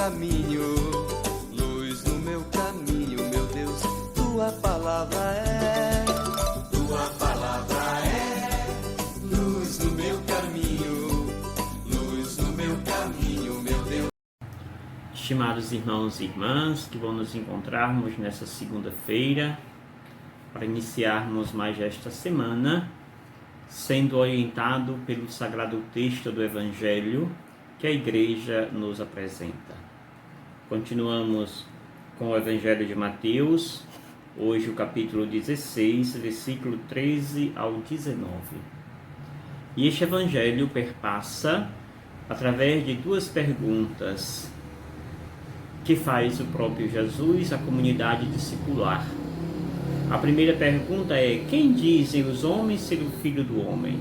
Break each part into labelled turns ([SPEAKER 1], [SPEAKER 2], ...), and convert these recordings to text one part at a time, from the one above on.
[SPEAKER 1] caminho, luz no meu caminho, meu Deus, tua palavra é luz no meu caminho, luz no meu caminho, meu Deus.
[SPEAKER 2] Estimados irmãos e irmãs, que vão nos encontrarmos nessa segunda-feira para iniciarmos mais esta semana, sendo orientado pelo sagrado texto do Evangelho que a Igreja nos apresenta. Continuamos com o Evangelho de Mateus, hoje o capítulo 16, versículo 13 ao 19. E este Evangelho perpassa através de duas perguntas que faz o próprio Jesus à comunidade discipular. A primeira pergunta é: quem dizem os homens ser o Filho do Homem?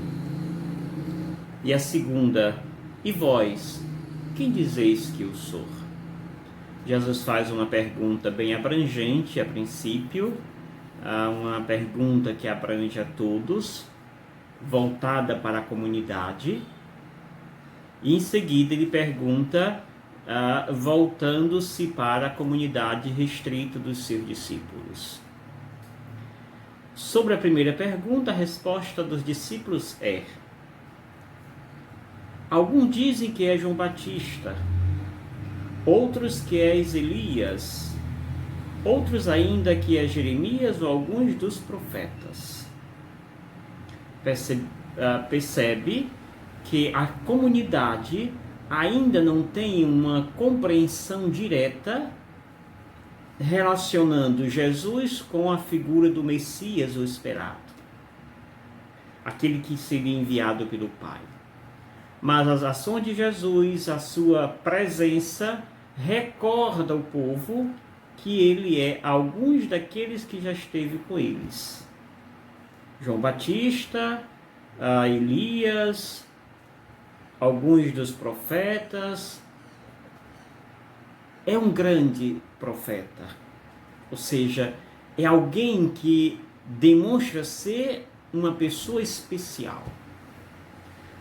[SPEAKER 2] E a segunda: e vós, quem dizeis que eu sou? Jesus faz uma pergunta bem abrangente a princípio, uma pergunta que abrange a todos, voltada para a comunidade, e em seguida ele pergunta voltando-se para a comunidade restrita dos seus discípulos. Sobre a primeira pergunta, a resposta dos discípulos é: alguns dizem que é João Batista, outros que é Elias, outros ainda que é Jeremias ou alguns dos profetas. Percebe que a comunidade ainda não tem uma compreensão direta relacionando Jesus com a figura do Messias, o esperado, aquele que seria enviado pelo Pai. Mas as ações de Jesus, a sua presença, recorda ao povo que ele é alguns daqueles que já esteve com eles. João Batista, Elias, alguns dos profetas. É um grande profeta, ou seja, é alguém que demonstra ser uma pessoa especial,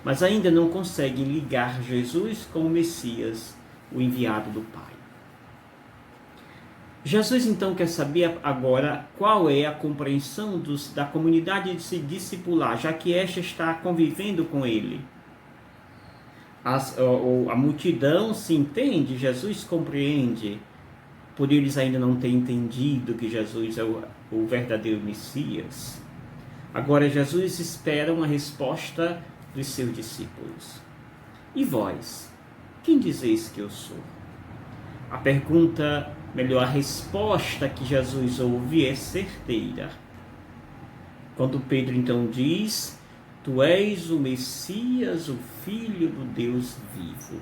[SPEAKER 2] mas ainda não conseguem ligar Jesus com o Messias, o enviado do Pai. Jesus então quer saber agora qual é a compreensão da comunidade de se discipular, já que esta está convivendo com ele. A multidão se entende, Jesus compreende, por eles ainda não terem entendido que Jesus é o verdadeiro Messias. Agora Jesus espera uma resposta dos seus discípulos. E vós, quem dizeis que eu sou? A pergunta, melhor, a resposta que Jesus ouve é certeira. Quando Pedro então diz: tu és o Messias, o Filho do Deus vivo.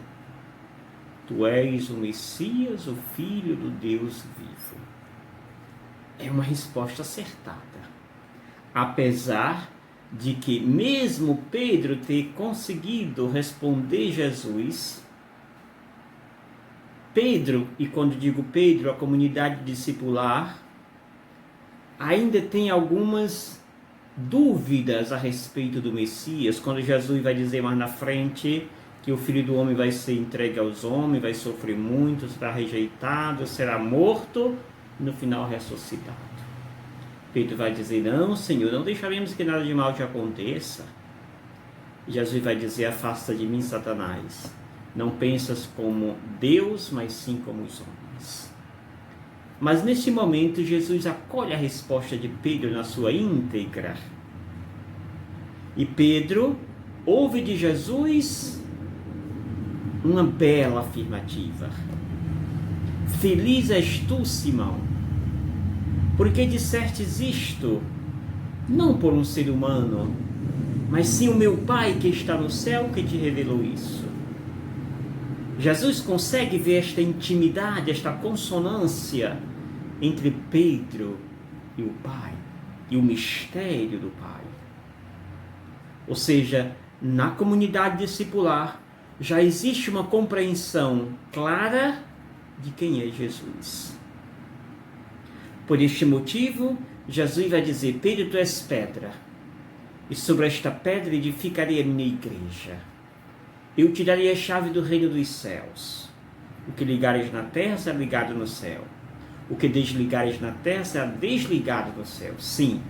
[SPEAKER 2] Tu és o Messias, o Filho do Deus vivo. É uma resposta acertada. Apesar de que mesmo Pedro ter conseguido responder Jesus, Pedro, e quando digo Pedro, a comunidade discipular, ainda tem algumas dúvidas a respeito do Messias, quando Jesus vai dizer mais na frente que o Filho do Homem vai ser entregue aos homens, vai sofrer muito, será rejeitado, será morto e no final ressuscitado. Pedro vai dizer: não, Senhor, não deixaremos que nada de mal te aconteça. E Jesus vai dizer: afasta de mim, Satanás, não pensas como Deus, mas sim como os homens. Mas nesse momento Jesus acolhe a resposta de Pedro na sua íntegra. E Pedro ouve de Jesus uma bela afirmativa: feliz és tu, Simão, porque dissertes isto não por um ser humano, mas sim o meu Pai que está no céu que te revelou isso. Jesus consegue ver esta intimidade, esta consonância entre Pedro e o Pai, e o mistério do Pai. Ou seja, na comunidade discipular já existe uma compreensão clara de quem é Jesus. Por este motivo, Jesus vai dizer: Pedro, tu és pedra, e sobre esta pedra edificarei a minha igreja. Eu te darei a chave do reino dos céus. O que ligares na terra será ligado no céu. O que desligares na terra será desligado no céu. Sim,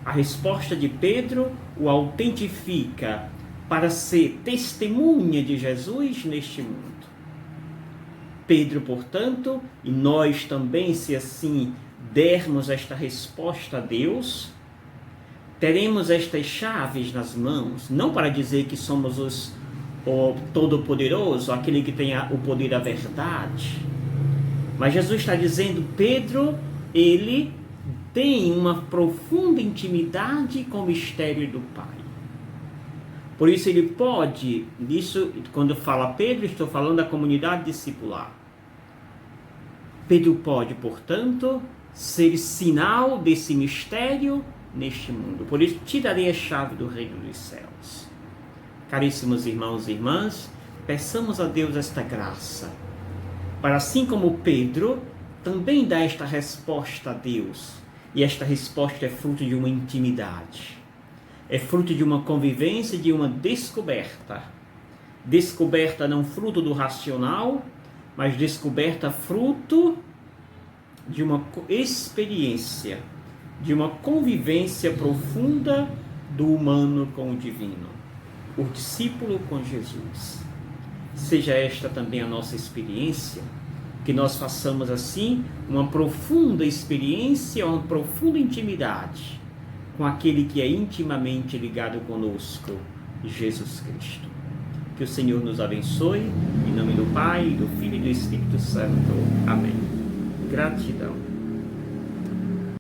[SPEAKER 2] a resposta de Pedro o autentifica para ser testemunha de Jesus neste mundo. Pedro, portanto, e nós também, se assim dermos esta resposta a Deus, teremos estas chaves nas mãos, não para dizer que somos o Todo-Poderoso, aquele que tem o poder da verdade, mas Jesus está dizendo, Pedro, ele tem uma profunda intimidade com o mistério do Pai. Por isso ele pode, isso, quando fala Pedro, estou falando da comunidade discipular. Pedro pode, portanto, ser sinal desse mistério neste mundo. Por isso te darei a chave do reino dos céus. Caríssimos irmãos e irmãs, peçamos a Deus esta graça, para assim como Pedro, também dar esta resposta a Deus. E esta resposta é fruto de uma intimidade. É fruto de uma convivência, de uma descoberta. Descoberta não fruto do racional, mas descoberta fruto de uma experiência, de uma convivência profunda do humano com o divino. O discípulo com Jesus. Seja esta também a nossa experiência, que nós façamos assim uma profunda experiência, uma profunda intimidade com aquele que é intimamente ligado conosco, Jesus Cristo. Que o Senhor nos abençoe, em nome do Pai, do Filho e do Espírito Santo. Amém. Gratidão.